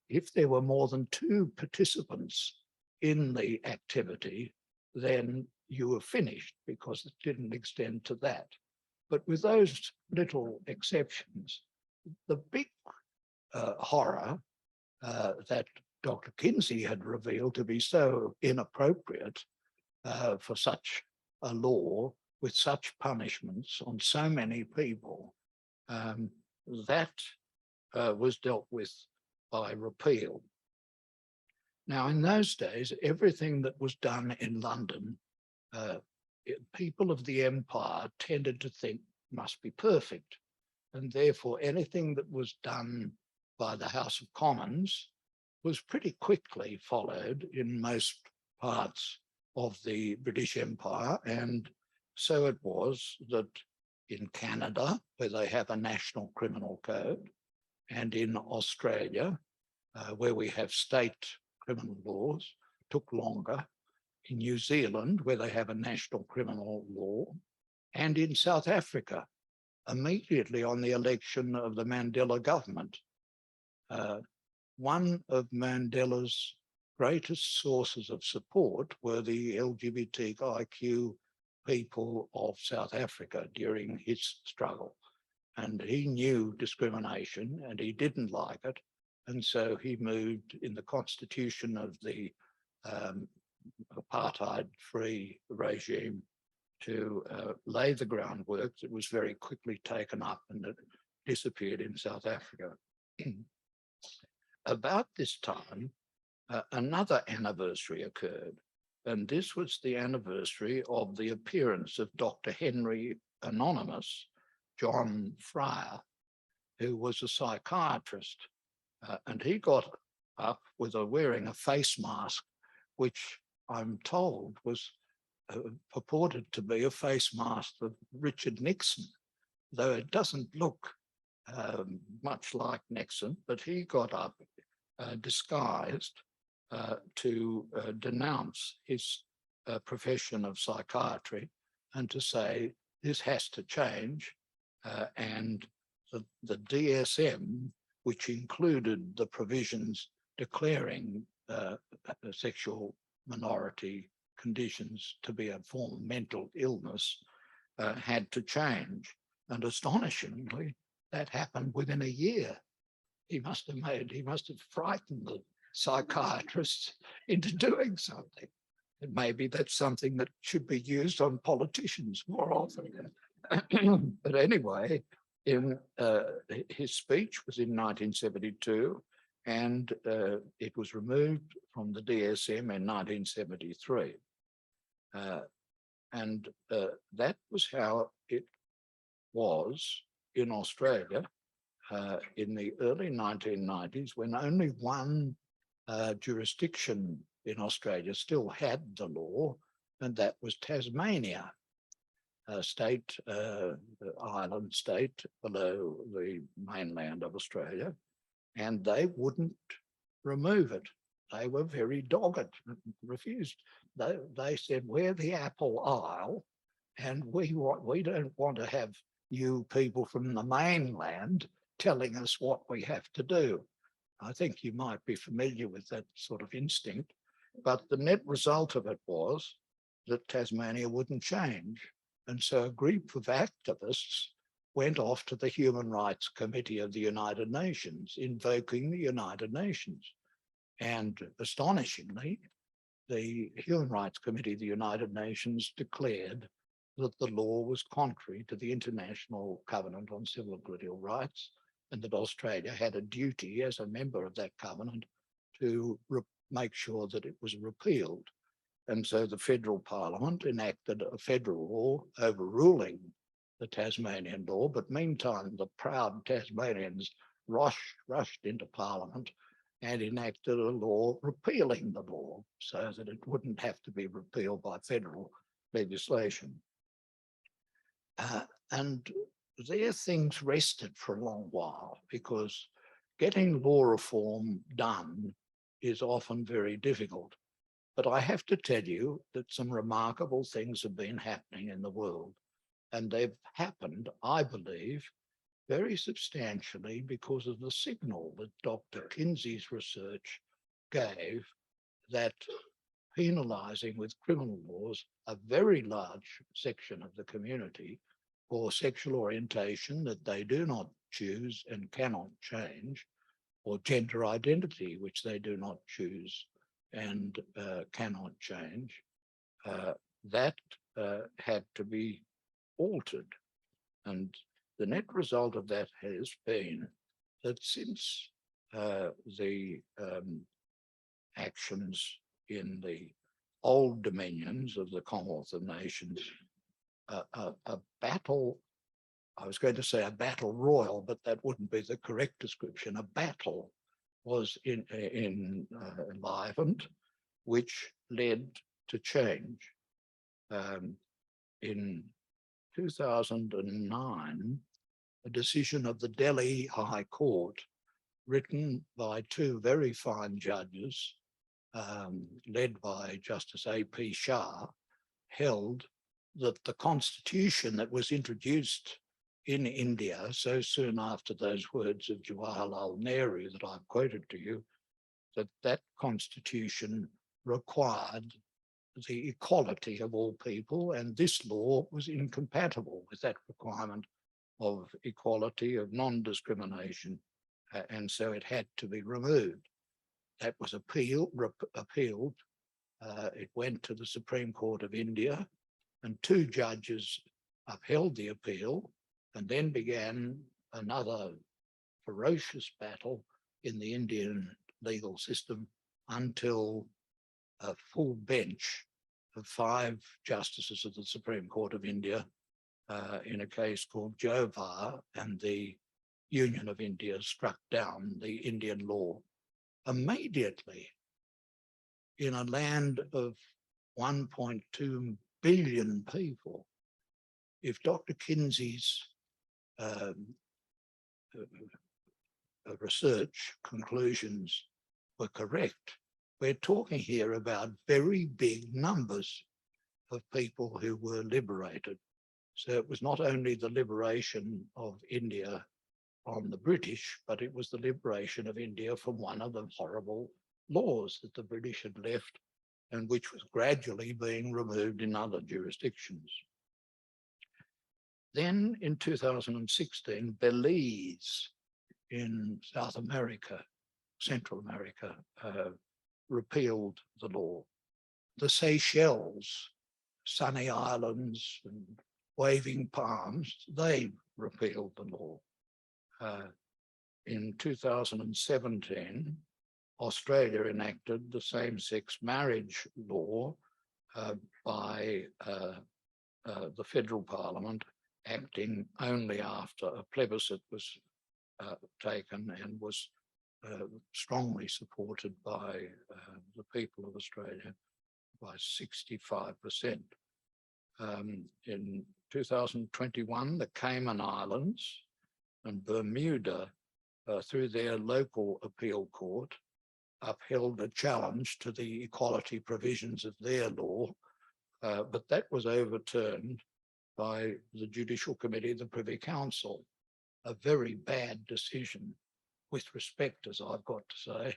if there were more than 2 participants in the activity, then you were finished, because it didn't extend to that. But with those little exceptions, the big horror that Dr. Kinsey had revealed to be so inappropriate for such a law with such punishments on so many people, that was dealt with by repeal. Now, in those days, everything that was done in London, people of the empire tended to think must be perfect. And therefore, anything that was done by the House of Commons was pretty quickly followed in most parts of the British Empire. And so it was that in Canada, where they have a national criminal code, and in Australia, where we have state criminal laws, took longer. In New Zealand, where they have a national criminal law, and in South Africa, immediately on the election of the Mandela government. One of Mandela's greatest sources of support were the LGBTIQ people of South Africa during his struggle. And he knew discrimination and he didn't like it. And so he moved in the constitution of the apartheid-free regime to lay the groundwork that was very quickly taken up, and it disappeared in South Africa. About this time, another anniversary occurred, and this was the anniversary of the appearance of Dr. Henry Anonymous, John Fryer, who was a psychiatrist, and he got up with wearing a face mask, which I'm told was purported to be a face mask of Richard Nixon, though it doesn't look much like Nixon, but he got up disguised to denounce his profession of psychiatry and to say this has to change, and the DSM, which included the provisions declaring sexual minority conditions to be a form of mental illness, had to change. And astonishingly, that happened within a year. He must have frightened the psychiatrists into doing something. And maybe that's something that should be used on politicians more often. But anyway, His speech was in 1972, and it was removed from the DSM in 1973. And that was how it was in Australia in the early 1990s, when only one jurisdiction in Australia still had the law, and that was Tasmania, a state, island state below the mainland of Australia, and they wouldn't remove it. They were very dogged, refused. They said, we're the Apple Isle, and we don't want to have you people from the mainland telling us what we have to do. I think you might be familiar with that sort of instinct, but the net result of it was that Tasmania wouldn't change. And so a group of activists went off to the Human Rights Committee of the United Nations, invoking the United Nations. And astonishingly, the Human Rights Committee of the United Nations declared that the law was contrary to the International Covenant on Civil and Political Rights, and that Australia had a duty as a member of that covenant to make sure that it was repealed. And so the federal parliament enacted a federal law overruling the Tasmanian law, but meantime, the proud Tasmanians rushed into parliament and enacted a law repealing the law so that it wouldn't have to be repealed by federal legislation. And there things rested for a long while, because getting law reform done is often very difficult. But I have to tell you that some remarkable things have been happening in the world, and they've happened, I believe, very substantially because of the signal that Dr. Kinsey's research gave, that penalising with criminal laws a very large section of the community for sexual orientation that they do not choose and cannot change, or gender identity which they do not choose and cannot change, that had to be altered. And the net result of that has been that since the actions in the old dominions of the Commonwealth of Nations, a battle, I was going to say a battle royal, but that wouldn't be the correct description. A battle was enlivened, which led to change. In 2009, a decision of the Delhi High Court, written by two very fine judges, led by Justice A.P. Shah, held that the constitution that was introduced in India so soon after those words of Jawaharlal Nehru that I've quoted to you, that constitution required the equality of all people, and this law was incompatible with that requirement of equality, of non-discrimination, and so it had to be removed. That was appealed. It went to the Supreme Court of India, and two judges upheld the appeal, and then began another ferocious battle in the Indian legal system until a full bench of 5 justices of the Supreme Court of India in a case called Jovar and the Union of India struck down the Indian law. Immediately, in a land of 1.2 billion people, if Dr. Kinsey's research conclusions were correct, we're talking here about very big numbers of people who were liberated. So it was not only the liberation of India from the British, but it was the liberation of India from one of the horrible laws that the British had left and which was gradually being removed in other jurisdictions. Then in 2016, Belize in South America, Central America, repealed the law. The Seychelles, sunny islands and waving palms, they repealed the law. In 2017, Australia enacted the same-sex marriage law by the federal parliament, acting only after a plebiscite was taken and was strongly supported by the people of Australia by 65%. In 2021, the Cayman Islands and Bermuda, through their local appeal court, upheld a challenge to the equality provisions of their law, but that was overturned by the Judicial Committee of the Privy Council. A very bad decision, with respect, as I've got to say,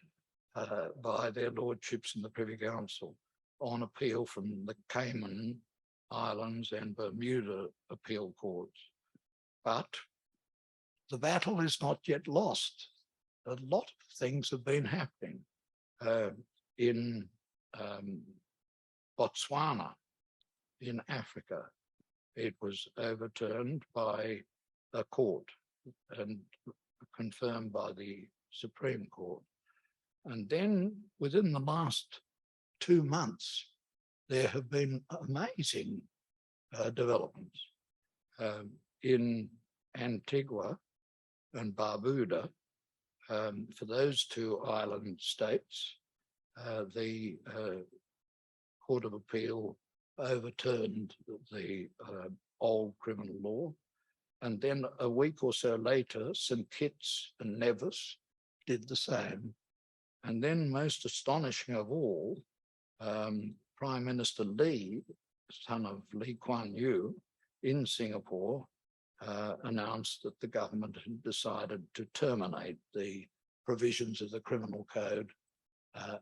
by their lordships in the Privy Council on appeal from the Cayman Islands and Bermuda appeal courts. But the battle is not yet lost. A lot of things have been happening. In Botswana, in Africa, it was overturned by a court and confirmed by the Supreme Court. And then within the last 2 months, there have been amazing developments. In Antigua and Barbuda, for those two island states, the Court of Appeal overturned the old criminal law. And then a week or so later, St. Kitts and Nevis did the same. And then, most astonishing of all, Prime Minister Lee, son of Lee Kuan Yew, in Singapore, announced that the government had decided to terminate the provisions of the criminal code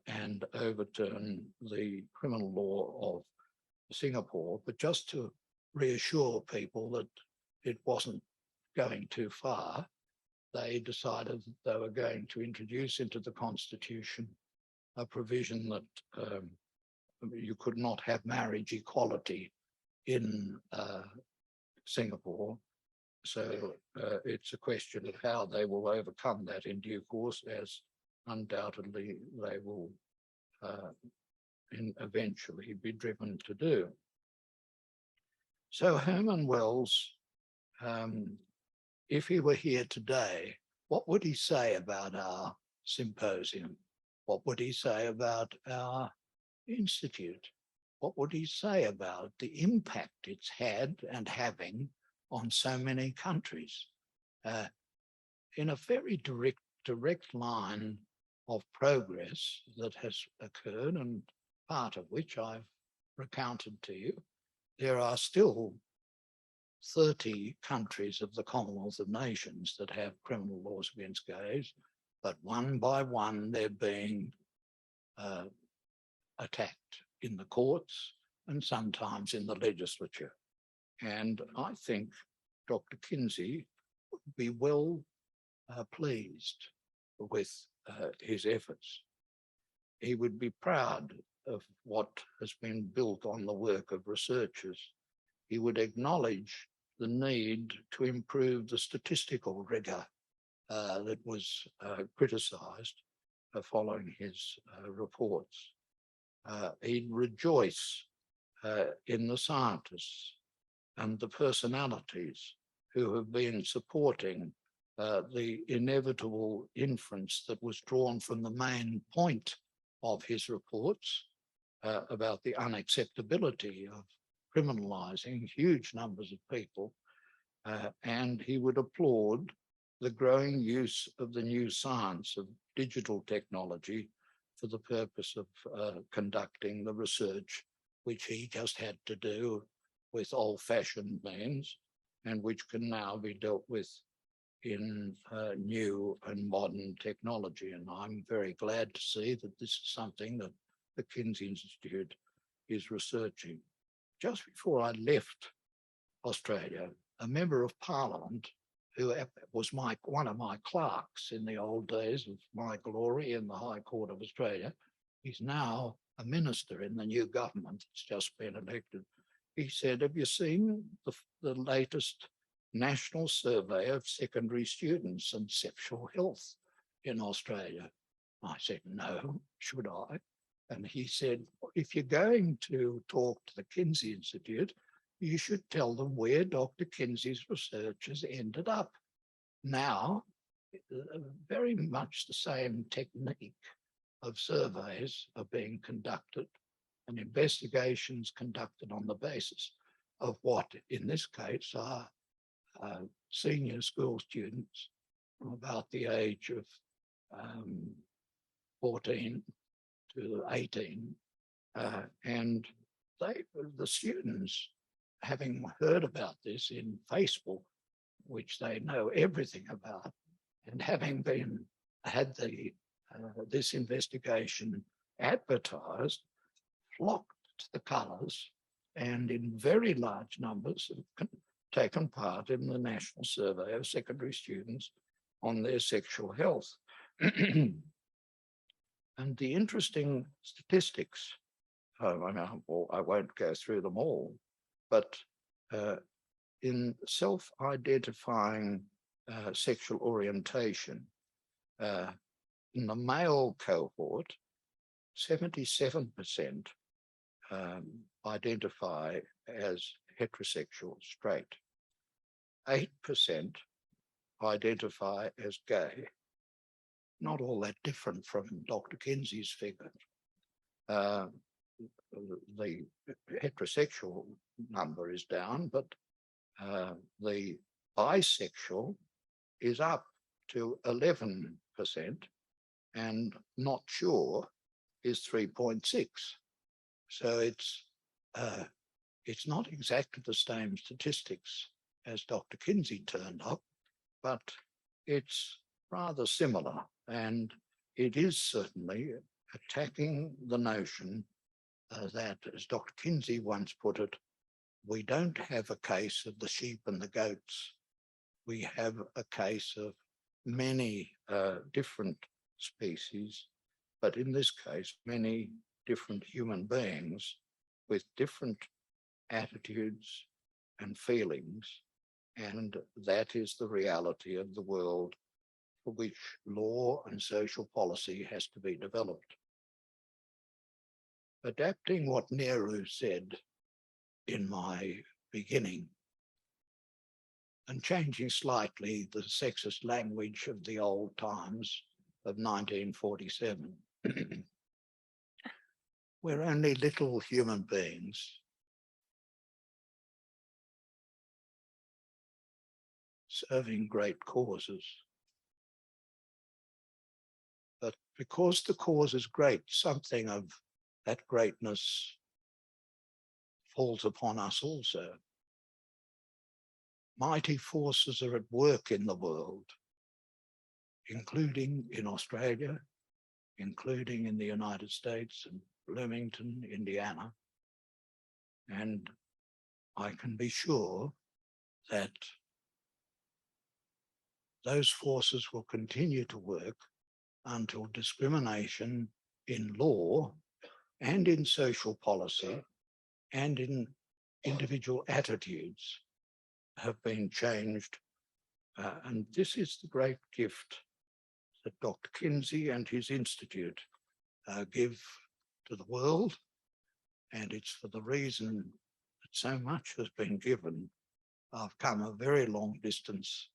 and overturn the criminal law of Singapore. But just to reassure people that it wasn't going too far, they decided that they were going to introduce into the Constitution a provision that you could not have marriage equality in Singapore. So it's a question of how they will overcome that in due course, as undoubtedly they will eventually be driven to do. So Herman Wells, if he were here today, what would he say about our symposium? What would he say about our institute? What would he say about the impact it's had and having on so many countries? In a very direct line of progress that has occurred, and part of which I've recounted to you, there are still 30 countries of the Commonwealth of Nations that have criminal laws against gays, but one by one they're being attacked in the courts and sometimes in the legislature. And I think Dr. Kinsey would be well pleased with his efforts. He would be proud of what has been built on the work of researchers. He would acknowledge the need to improve the statistical rigour that was criticised following his reports. He'd rejoice in the scientists and the personalities who have been supporting the inevitable inference that was drawn from the main point of his reports about the unacceptability of criminalising huge numbers of people, and he would applaud the growing use of the new science of digital technology for the purpose of conducting the research which he just had to do with old-fashioned means and which can now be dealt with in new and modern technology. And I'm very glad to see that this is something that the Kinsey Institute is researching. Just before I left Australia, a member of Parliament who was one of my clerks in the old days of my glory in the High Court of Australia, he's now a minister in the new government that's just been elected. He said, "Have you seen the latest national survey of secondary students and sexual health in Australia. I said, no, should I? And he said, if you're going to talk to the Kinsey Institute, you should tell them where Dr. Kinsey's research has ended up. Now, very much the same technique of surveys are being conducted and investigations conducted on the basis of what, in this case, are senior school students from about the age of 14 to 18. And the students, having heard about this in Facebook, which they know everything about, and having had this investigation advertised, flocked to the colours and in very large numbers have taken part in the National Survey of Secondary Students on their sexual health. And the interesting statistics, I won't go through them all, but in self-identifying sexual orientation, in the male cohort, 77% identify as heterosexual straight, 8% identify as gay. Not all that different from Dr. Kinsey's figure. The heterosexual number is down, but the bisexual is up to 11%, and not sure is 3.6. So it's not exactly the same statistics as Dr. Kinsey turned up, but it's rather similar, and it is certainly attacking the notion that, as Dr. Kinsey once put it, we don't have a case of the sheep and the goats. We have a case of many different species, but in this case, many different human beings with different attitudes and feelings. And that is the reality of the world for which law and social policy has to be developed. Adapting what Nehru said in my beginning and changing slightly the sexist language of the old times of 1947. We're only little human beings serving great causes. But because the cause is great, something of that greatness falls upon us also. Mighty forces are at work in the world, including in Australia, including in the United States and Bloomington, Indiana. And I can be sure that those forces will continue to work until discrimination in law and in social policy and in individual attitudes have been changed. And this is the great gift that Dr. Kinsey and his institute give to the world. And it's for the reason that so much has been given. I've come a very long distance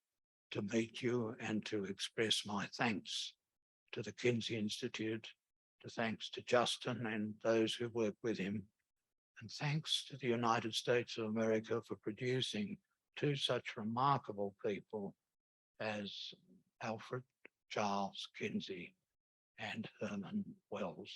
to meet you and to express my thanks to the Kinsey Institute, to thanks to Justin and those who work with him, and thanks to the United States of America for producing two such remarkable people as Alfred Charles Kinsey and Herman Wells.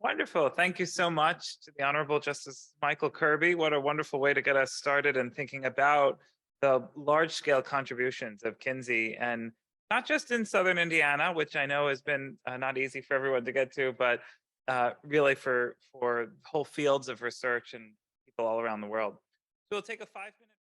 Wonderful. Thank you so much to the Honorable Justice Michael Kirby. What a wonderful way to get us started in thinking about the large-scale contributions of Kinsey, and not just in Southern Indiana, which I know has been not easy for everyone to get to, but really for whole fields of research and people all around the world. We'll take a 5-minute